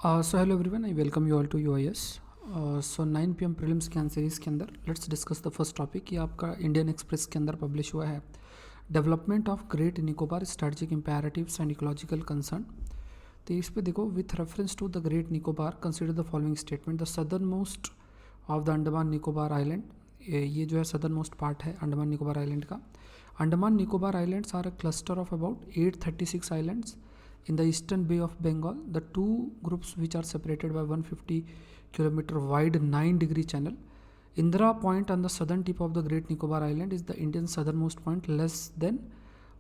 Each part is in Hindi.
So hello everyone, I welcome you all to UIS. So 9 PM prelims के सीरीज़ के अंदर let's discuss the first topic. ये आपका इंडियन एक्सप्रेस के अंदर पब्लिश हुआ है, development of great Nicobar strategic imperatives and ecological concern. तो इस पे देखो, with reference to the great Nicobar consider the following statement. The southern most of the Andaman Nicobar island, ये जो है सदर्न मोस्ट पार्ट है अंडमान निकोबार आइलैंड का। Andaman Nicobar islands are a cluster of about 836 islands in the eastern bay of Bengal. The two groups which are separated by 150-kilometer wide 9-degree channel. Indira Point on the southern tip of the Great Nicobar Island is the Indian southernmost point, less than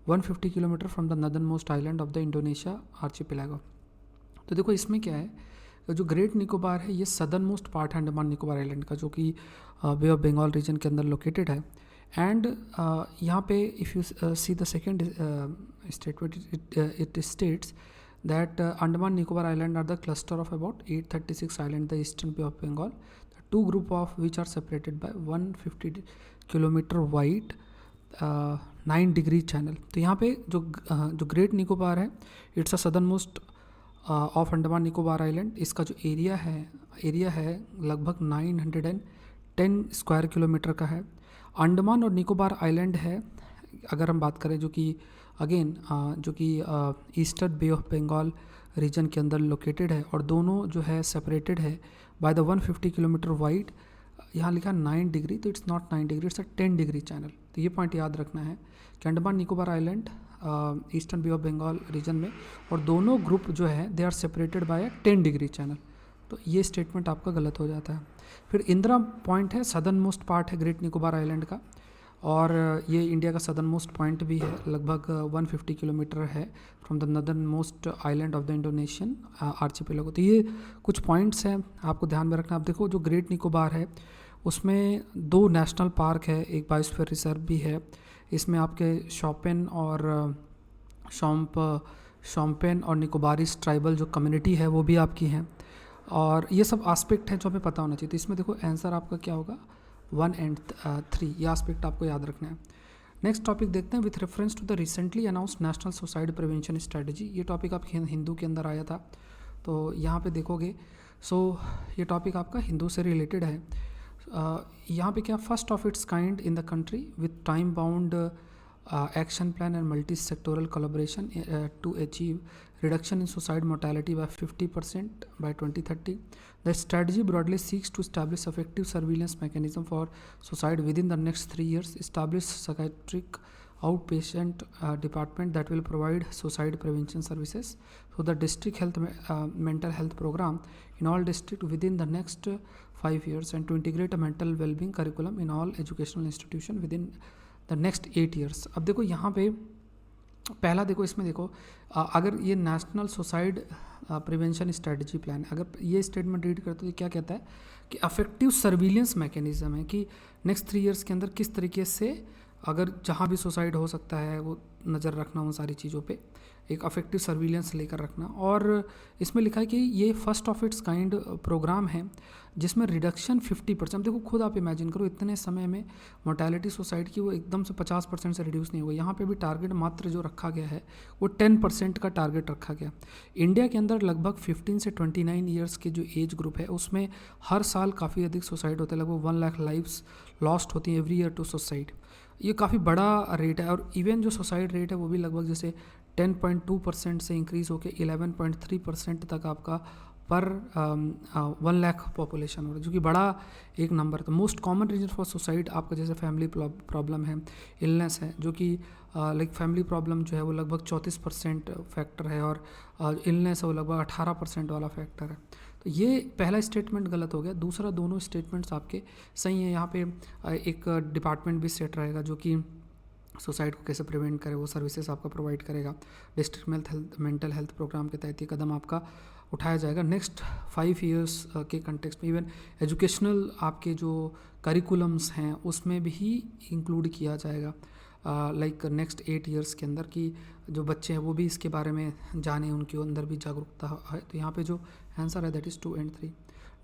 150 kilometre from the northernmost island of the Indonesia archipelago. तो देखो इसमें क्या है, जो ग्रेट निकोबार है ये सदर्न मोस्ट पार्ट है अंडमान निकोबार आइलैंड का, जो कि बे ऑफ बंगाल रीजन के अंदर लोकेटेड है। एंड यहाँ पे if you see the second statement, it states that Andaman Nicobar Island are the cluster of about 836 islands, the eastern Bay of Bengal, the two group of which are separated by 150 kilometre wide 9-degree channel. तो यहाँ पे जो ग्रेट निकोबार है, it's a southern most of Andaman Nicobar island. इसका जो एरिया है लगभग 910 स्क्वायर किलोमीटर का है। अंडमान और निकोबार आइलैंड है, अगर हम बात करें, जो कि अगेन जो कि eastern bay of Bengal region के अंदर लोकेटेड है, और दोनों जो है सेपरेटेड है बाय द 150 किलोमीटर वाइड। यहाँ लिखा 9 डिग्री, तो it's not 9 degree, it's a 10 degree channel. तो ये पॉइंट याद रखना है कि Andaman Nicobar island eastern bay of Bengal region में, और दोनों ग्रुप जो है they are separated by 10 degree channel. तो ये स्टेटमेंट आपका गलत हो जाता है। फिर इंदिरा पॉइंट है, सदर्न मोस्ट पार्ट है ग्रेट निकोबार आइलैंड का, और ये इंडिया का सदर्न मोस्ट पॉइंट भी है, लगभग 150 किलोमीटर है from the northern most island of the Indonesian archipelago. तो ये कुछ पॉइंट्स हैं आपको ध्यान में रखना। आप देखो, जो ग्रेट निकोबार है उसमें 2 नेशनल पार्क है, एक बायोस्फीयर रिजर्व भी है। इसमें आपके शॉम्पेन और शॉम्पेन और निकोबारिस ट्राइबल जो कम्युनिटी है वो भी आपकी हैं, और ये सब आस्पेक्ट है जो हमें पता होना चाहिए। तो इसमें देखो आंसर आपका क्या होगा, 1 and 3, ये आस्पेक्ट आपको याद रखना है। नेक्स्ट टॉपिक देखते हैं, with reference to the recently announced national suicide prevention strategy. ये टॉपिक आपके हिंदू के अंदर आया था, तो यहाँ पे देखोगे, ये टॉपिक आपका हिंदू से रिलेटेड है। यहाँ पे क्या, first of its kind in the country with time bound action plan and multi-sectoral collaboration to achieve reduction in suicide mortality by 50% by 2030. The strategy broadly seeks to establish effective surveillance mechanism for suicide within the next 3 years, establish psychiatric outpatient department that will provide suicide prevention services. So the district health mental health program in all districts within the next 5 years, and to integrate a mental well-being curriculum in all educational institution within the next 8 years। अब देखो यहाँ पे पहला देखो, इसमें देखो अगर ये national suicide prevention strategy plan, अगर ये स्टेटमेंट रीड करते तो क्या कहता है कि अफेक्टिव सर्विलेंस मैकेनिज्म है कि नेक्स्ट 3 years के अंदर किस तरीके से अगर जहाँ भी सुसाइड हो सकता है वो नज़र रखना, उन सारी चीज़ों पे एक अफेक्टिव सर्विलेंस लेकर रखना। और इसमें लिखा है कि ये first of its kind program है जिसमें रिडक्शन 50%। देखो खुद आप इमेजिन करो, इतने समय में मोर्टेलिटी सुसाइड की वो एकदम से 50% से रिड्यूस नहीं हुआ। यहाँ पे भी टारगेट मात्र जो रखा गया है वो 10% का टारगेट रखा गया। इंडिया के अंदर लगभग 15 से 29 ईयर्स के जो एज ग्रुप है उसमें हर साल काफ़ी अधिक सुसाइड होते हैं, लगभग 1 लाख लाइव्स लॉस्ट होती हैं एवरी ईयर टू सुसाइड। ये काफ़ी बड़ा रेट है, और इवन जो सुसाइड रेट है वो भी लगभग जैसे 10.2% से इंक्रीज़ होकर 11.3% तक आपका पर 1 लाख पॉपुलेशन हो रहा है, जो कि बड़ा एक नंबर है। तो most common reason for suicide आपका जैसे फैमिली प्रॉब्लम है, इलनेस है, जो कि लाइक फैमिली प्रॉब्लम जो है वो लगभग 34% फैक्टर है, और इलनेस है वो लगभग 18% वाला फैक्टर है। तो ये पहला स्टेटमेंट गलत हो गया। दूसरा, दोनों स्टेटमेंट्स आपके सही हैं। यहाँ पे एक डिपार्टमेंट भी सेट रहेगा जो कि सुसाइड को कैसे प्रिवेंट करे, वो सर्विसेज आपका प्रोवाइड करेगा। डिस्ट्रिक्ट मेंटल हेल्थ प्रोग्राम के तहत ये कदम आपका उठाया जाएगा। नेक्स्ट 5 years के कंटेक्स्ट में इवन एजुकेशनल आपके जो करिकुलम्स हैं उसमें भी इंक्लूड किया जाएगा, लाइक नेक्स्ट 8 years के अंदर, कि जो बच्चे हैं वो भी इसके बारे में जाने, उनके अंदर भी जागरूकता है। तो यहाँ पे जो आंसर है दैट इज़ 2 and 3।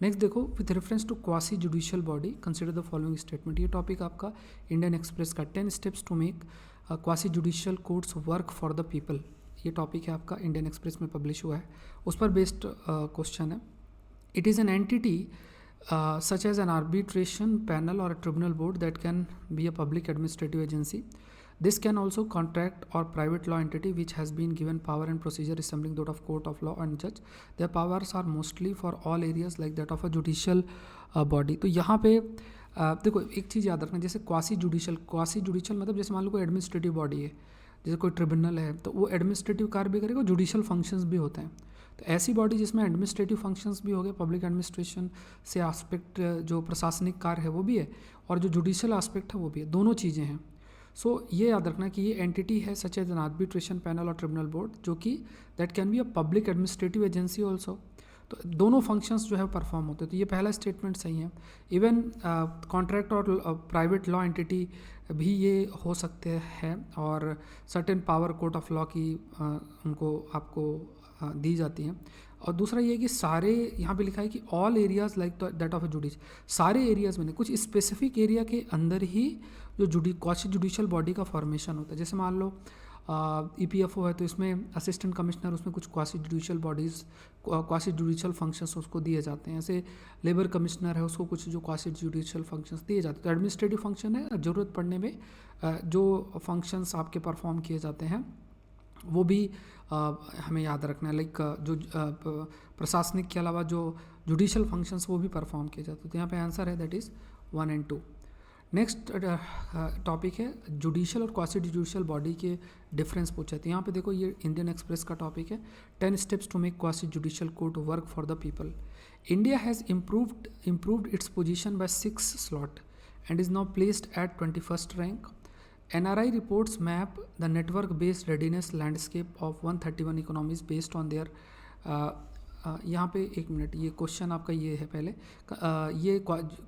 नेक्स्ट देखो, with reference to quasi judicial body consider the following statement. ये टॉपिक आपका इंडियन एक्सप्रेस का 10 steps to make quasi judicial courts work for the people. ये टॉपिक है आपका, इंडियन एक्सप्रेस में पब्लिश हुआ है, उस पर बेस्ड क्वेश्चन है। It is an entity such as an arbitration panel or a tribunal board that can be a public administrative agency. This can also contract or private law entity which has been given power and procedure resembling that of court of law and judge. Their powers are mostly for all areas like that of a judicial body. तो यहाँ पे देखो एक चीज़ याद रखना, जैसे क्वासी जुडिशल मतलब जैसे मान लो कोई एडमिनिस्ट्रेटिव बॉडी है, जैसे कोई ट्रिब्यूनल है, तो वो एडमिनिस्ट्रेटिव कार्य भी करेगा, जुडिशल फंक्शंस भी होते हैं। तो ऐसी बॉडी जिसमें एडमिनिस्ट्रेटिव फंक्शंस भी हो गए, पब्लिक एडमिनिस्ट्रेशन से एस्पेक्ट जो प्रशासनिक कार्य है वो भी है, और जो जुडिशियल एस्पेक्ट है वो भी है, दोनों चीज़ें हैं। सो ये याद रखना कि ये एंटिटी है such as an arbitration panel और ट्रिब्यूनल बोर्ड, जो कि that can be a public administrative agency also. तो दोनों फंक्शंस जो है परफॉर्म होते हैं। तो ये पहला स्टेटमेंट सही है। इवन कॉन्ट्रैक्ट और प्राइवेट लॉ एंटिटी भी ये हो सकते हैं, और certain power court of law की उनको आपको दी जाती हैं। और दूसरा ये है कि सारे, यहाँ पे लिखा है कि all areas like that of a judicial, सारे एरियाज़ में नहीं, कुछ स्पेसिफिक एरिया के अंदर ही जो क्वासी जुडिशियल बॉडी का फॉर्मेशन होता है। जैसे मान लो EPFO है, तो इसमें असिस्टेंट कमिश्नर, उसमें कुछ quasi judicial bodies, quasi judicial functions उसको दिए जाते हैं। ऐसे लेबर कमिश्नर है, उसको कुछ जो क्वासी जुडिशियल फंक्शंस दिए जाते हैं। तो एडमिनिस्ट्रेटिव फंक्शन है, ज़रूरत पड़ने में जो फंक्शंस आपके परफॉर्म किए जाते हैं वो भी हमें याद रखना है। लाइक जो प्रशासनिक के अलावा जो जुडिशियल फंक्शंस वो भी परफॉर्म किए जाते हैं। तो यहाँ पे आंसर है that is 1 and 2। Next topic है जुडिशियल और क्वासी जुडिशियल बॉडी के डिफरेंस पूछा है। तो यहाँ पे देखो, ये इंडियन एक्सप्रेस का टॉपिक है, 10 steps to make quasi judicial court work for the people. India has improved its position by 6 slot and is now placed at 21st rank. NRI reports map the network-based readiness landscape of 131 economies based on their यहाँ पे एक मिनट, ये क्वेश्चन आपका ये है पहले, ये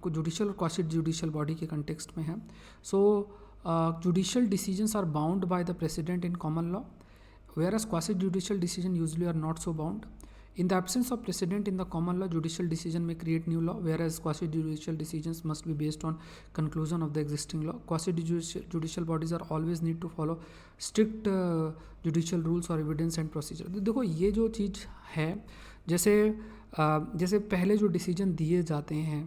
जुडिशियल और क्वासी जुडिशियल बॉडी के कंटेक्स्ट में है। So judicial decisions are bound by the precedent in common law, whereas quasi judicial decision usually are not so bound. In the absence of precedent in the common law, judicial decision may create new law, whereas quasi-judicial decisions must be based on conclusion of the existing law. Quasi-judicial bodies are always need to follow strict judicial rules or evidence and procedure. देखो ये जो चीज़ है, जैसे पहले जो डिसीजन दिए जाते हैं,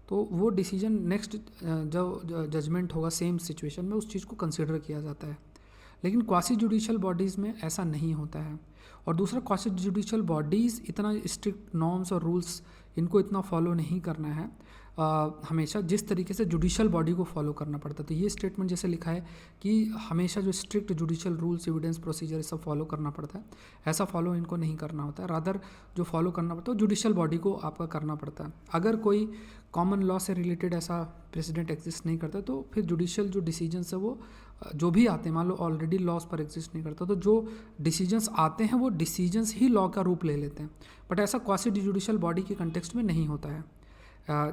तो वो डिसीजन नेक्स्ट जो जजमेंट होगा सेम सिचुएशन में, उस चीज़ को कंसिडर किया जाता है। लेकिन क्वासी जुडिशियल बॉडीज़ में ऐसा नहीं होता है। और दूसरा, क्वासी जुडिशियल बॉडीज़ इतना स्ट्रिक्ट नॉर्म्स और रूल्स इनको इतना फॉलो नहीं करना है हमेशा, जिस तरीके से जुडिशियल बॉडी को फॉलो करना पड़ता है। तो ये स्टेटमेंट जैसे लिखा है कि हमेशा जो strict judicial rules, evidence, procedure सब फॉलो करना पड़ता है, ऐसा फॉलो इनको नहीं करना होता है। रादर जो फॉलो करना पड़ता है जुडिशियल बॉडी को आपका करना पड़ता है। अगर कोई कॉमन लॉ से रिलेटेड ऐसा प्रेसिडेंट एग्जिस्ट नहीं करता, तो फिर जुडिशियल जो डिसीजंस है वो जो भी आते हैं, मान लो ऑलरेडी लॉज पर एग्जिस्ट नहीं करता, तो जो डिसीजंस आते हैं वो डिसीजंस ही लॉ का रूप ले लेते हैं। बट ऐसा क्वासी जुडिशियल बॉडी के कंटेक्स्ट में नहीं होता है।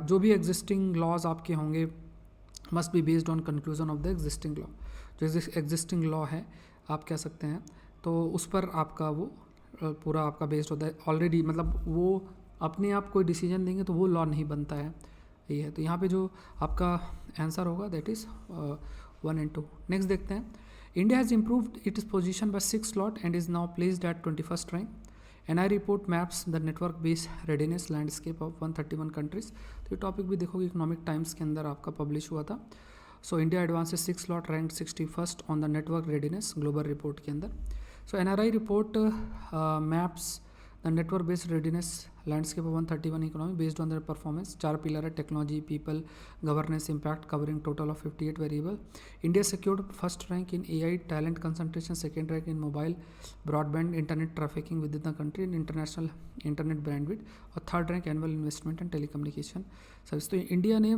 जो भी एग्जिस्टिंग लॉज आपके होंगे must be based on conclusion of the existing law. जो एग्जिस्टिंग लॉ है आप कह सकते हैं, तो उस पर आपका वो पूरा आपका बेस्ड होता है ऑलरेडी। मतलब वो अपने आप कोई डिसीजन देंगे तो वो लॉ नहीं बनता है, ये है। तो यहाँ पे जो आपका आंसर होगा दैट इज़ 1 and 2। नेक्स्ट देखते हैं, India has improved its position by 6 slot and is now placed at 21st rank. NI report maps the network based readiness landscape of 131 countries. तो ये टॉपिक भी देखोगे इकोनॉमिक टाइम्स के अंदर आपका पब्लिश हुआ था। So India advances 6 slot rank 61st on the network readiness global report के अंदर। So NRI report maps the network based readiness landscape of 131 economy based on their performance. 4 pillar है, technology, people, governance, impact, covering total of 58 variable. India secured first rank in AI talent concentration, second rank in mobile broadband internet trafficking within the country in international internet bandwidth, और third rank annual investment and telecommunication service. तो इंडिया ने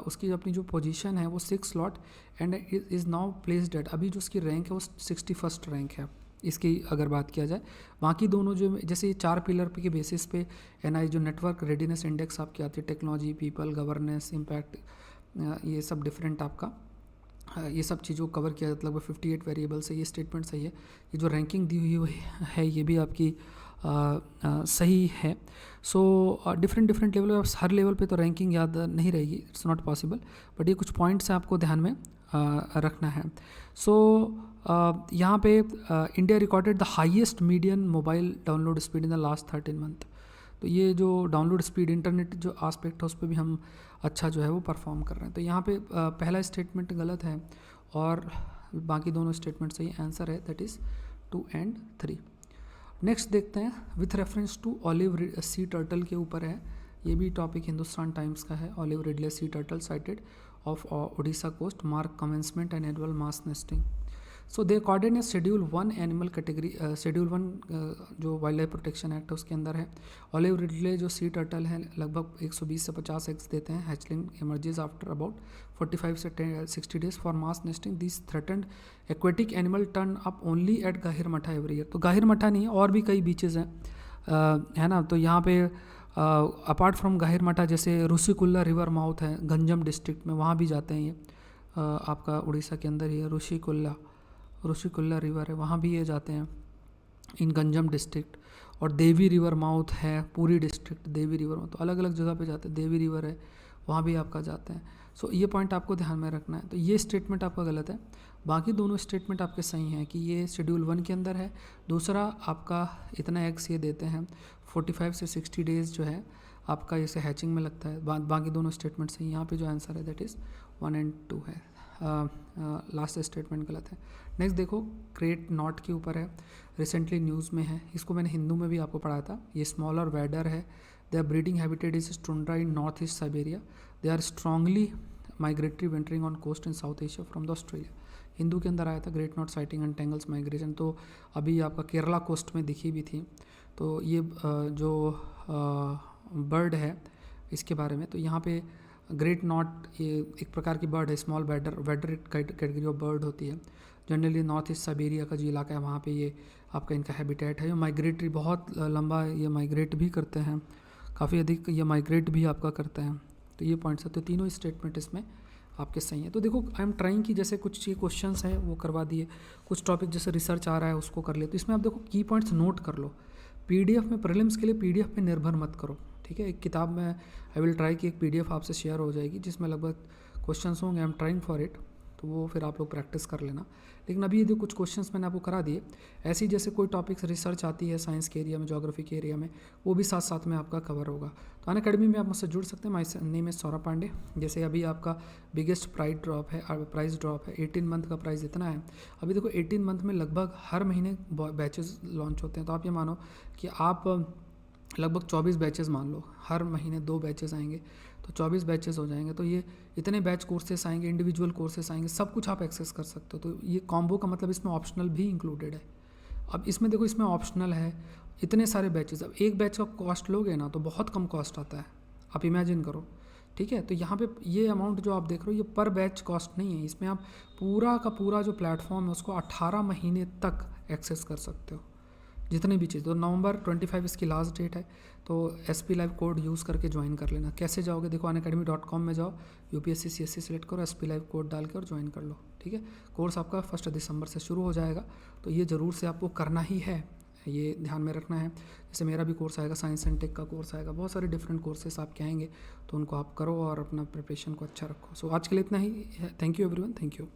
उसकी अपनी जो पोजीशन है वो 6 slot and is now placed at, अभी जो उसकी रैंक है वो 61st रैंक है। इसकी अगर बात किया जाए, बाकी दोनों जो जैसे ये 4 पिलर के बेसिस पे NI जो नेटवर्क रेडीनेस इंडेक्स आपकी आती है, टेक्नोलॉजी, पीपल, गवर्नेंस, इम्पैक्ट, ये सब डिफरेंट आपका ये सब चीज़ों को कवर किया जाता है लगभग 58 वेरिएबल से। ये स्टेटमेंट सही है। ये जो रैंकिंग दी हुई है ये भी आपकी सही है। सो डिफरेंट लेवल, हर लेवल पे तो रैंकिंग याद नहीं रहेगी, इट्स नॉट पॉसिबल, बट ये कुछ पॉइंट्स हैं आपको ध्यान में रखना है। सो यहाँ पे India recorded the highest median mobile download speed in the last 13 month. तो ये जो डाउनलोड स्पीड इंटरनेट जो आस्पेक्ट है उस पर भी हम अच्छा जो है वो परफॉर्म कर रहे हैं। तो यहाँ पे पहला स्टेटमेंट गलत है और बाकी दोनों स्टेटमेंट सही। आंसर है दैट इज़ 2 and 3। नेक्स्ट देखते हैं with reference to olive sea turtle के ऊपर है। ये भी टॉपिक हिंदुस्तान टाइम्स का है। Olive ridley sea turtle sighted off Odisha coast mark commencement and annual mass nesting. So they according a schedule 1 animal category, schedule 1 जो वाइल्ड लाइफ प्रोटेक्शन एक्ट है उसके अंदर है। ऑलिव रिडले जो सी टर्टल है लगभग 120 से 50 एग्स देते हैं। हैचलिंग इमर्जेस आफ्टर अबाउट 45 से 60 days for mass nesting. This threatened aquatic animal turn up only at Gahirmatha every year. तो गाहिरमठा नहीं है, और भी कई बीचेज़ हैं, है ना। तो यहाँ पे अपार्ट फ्रॉम गाहिरमठा जैसे ऋषिकुल्ला रिवर माउथ है गंजम डिस्ट्रिक्ट में, वहाँ भी जाते हैं ये। आपका उड़ीसा के अंदर ही है ऋषिकुल्ला रिवर है, वहाँ भी ये जाते हैं इन गंजम डिस्ट्रिक्ट। और देवी रिवर माउथ है पूरी डिस्ट्रिक्ट, देवी रिवर माउथ तो अलग अलग जगह पे जाते हैं। देवी रिवर है वहाँ भी आपका जाते हैं। सो ये पॉइंट आपको ध्यान में रखना है। तो ये स्टेटमेंट आपका गलत है, बाकी दोनों स्टेटमेंट आपके सही हैं कि ये शेड्यूल 1 के अंदर है। दूसरा आपका इतना एग्स ये देते हैं 45 से 60 डेज़ जो है आपका इसे हैचिंग में लगता है। बाकी दोनों स्टेटमेंट सही। यहाँ पे जो आंसर है दैट इज़ 1 and 2 है। लास्ट स्टेटमेंट गलत है। नेक्स्ट देखो ग्रेट नॉट के ऊपर है, रिसेंटली न्यूज़ में है। इसको मैंने हिंदू में भी आपको पढ़ाया था। ये स्मॉलर वैडर है। Their breeding habitat is tundra in north east Siberia. They are strongly migratory wintering on coast in South Asia from the Australia. Hindu के अंदर आया था great knot sighting and tangles migration. तो अभी आपका केरला कोस्ट में दिखी भी थी। तो ये जो बर्ड है इसके बारे में, तो यहाँ पे ग्रेट नॉट ये एक प्रकार की बर्ड है, small Vader category of bird होती है। जनरली नॉर्थ ईस्ट साइबेरिया का जो इलाका है वहाँ पे ये आपका इनका हैबिटेट है। ये माइग्रेटरी बहुत लंबा ये माइग्रेट भी करते हैं, काफ़ी अधिक ये माइग्रेट भी आपका करते हैं। तो ये पॉइंट्स है। तो तीनों स्टेटमेंट इसमें आपके सही है। तो देखो आई एम ट्राइंग कि जैसे कुछ ये क्वेश्चंस हैं वो करवा दिए, कुछ टॉपिक जैसे रिसर्च आ रहा है उसको कर ले। तो इसमें आप देखो की पॉइंट्स नोट कर लो। पीडीएफ में प्रीलिम्स के लिए पीडीएफ पे निर्भर मत करो, ठीक है। एक किताब में आई विल ट्राई कि एक पीडीएफ आपसे शेयर हो जाएगी जिसमें लगभग क्वेश्चंस होंगे। I am trying for it, तो वो फिर आप लोग प्रैक्टिस कर लेना। लेकिन अभी ये जो कुछ क्वेश्चंस मैंने आपको करा दिए, ऐसी जैसे कोई टॉपिक्स रिसर्च आती है साइंस के एरिया में, ज्योग्राफी के एरिया में, वो भी साथ साथ में आपका कवर होगा। तो अनअकैडमी में आप मुझसे जुड़ सकते हैं। My name is Saurabh Pandey. जैसे अभी आपका बिगेस्ट प्राइस ड्रॉप है 18 मंथ का प्राइस इतना है। अभी देखो 18 मंथ में लगभग हर महीने बैचेस लॉन्च होते हैं। तो आप ये मानो कि आप लगभग 24 बैचेस मान लो, हर महीने 2 बैचेस आएंगे तो 24 बैचेस हो जाएंगे। तो ये इतने बैच कोर्सेस आएंगे, इंडिविजुअल कोर्सेस आएंगे, सब कुछ आप एक्सेस कर सकते हो। तो ये कॉम्बो का मतलब इसमें ऑप्शनल भी इंक्लूडेड है। अब इसमें देखो इसमें ऑप्शनल है इतने सारे बैचेस। अब एक बैच का कॉस्ट लोगे ना तो बहुत कम कॉस्ट आता है, आप इमेजिन करो, ठीक है। तो यहाँ पे ये अमाउंट जो आप देख रहे हो ये पर बैच कॉस्ट नहीं है। इसमें आप पूरा का पूरा जो प्लेटफॉर्म है उसको 18 महीने तक एक्सेस कर सकते हो, जितनी भी चीज़। तो नवंबर 25 इसकी लास्ट डेट है। तो SP लाइव कोड यूज़ करके ज्वाइन कर लेना। कैसे जाओगे, देखो unacademy.com में जाओ, UPSC CSC सेलेक्ट करो, SP लाइव कोड डाल के और ज्वाइन कर लो, ठीक है। कोर्स आपका 1 दिसंबर से शुरू हो जाएगा। तो ये ज़रूर से आपको करना ही है, ये ध्यान में रखना है। जैसे मेरा भी कोर्स आएगा, साइंस एंड टेक का कोर्स आएगा, बहुत सारे डिफरेंट कोर्सेस आपके आएंगे। तो उनको आप करो और अपना प्रिपरेशन को अच्छा रखो। सो आज के लिए इतना ही है। Thank you everyone, thank you.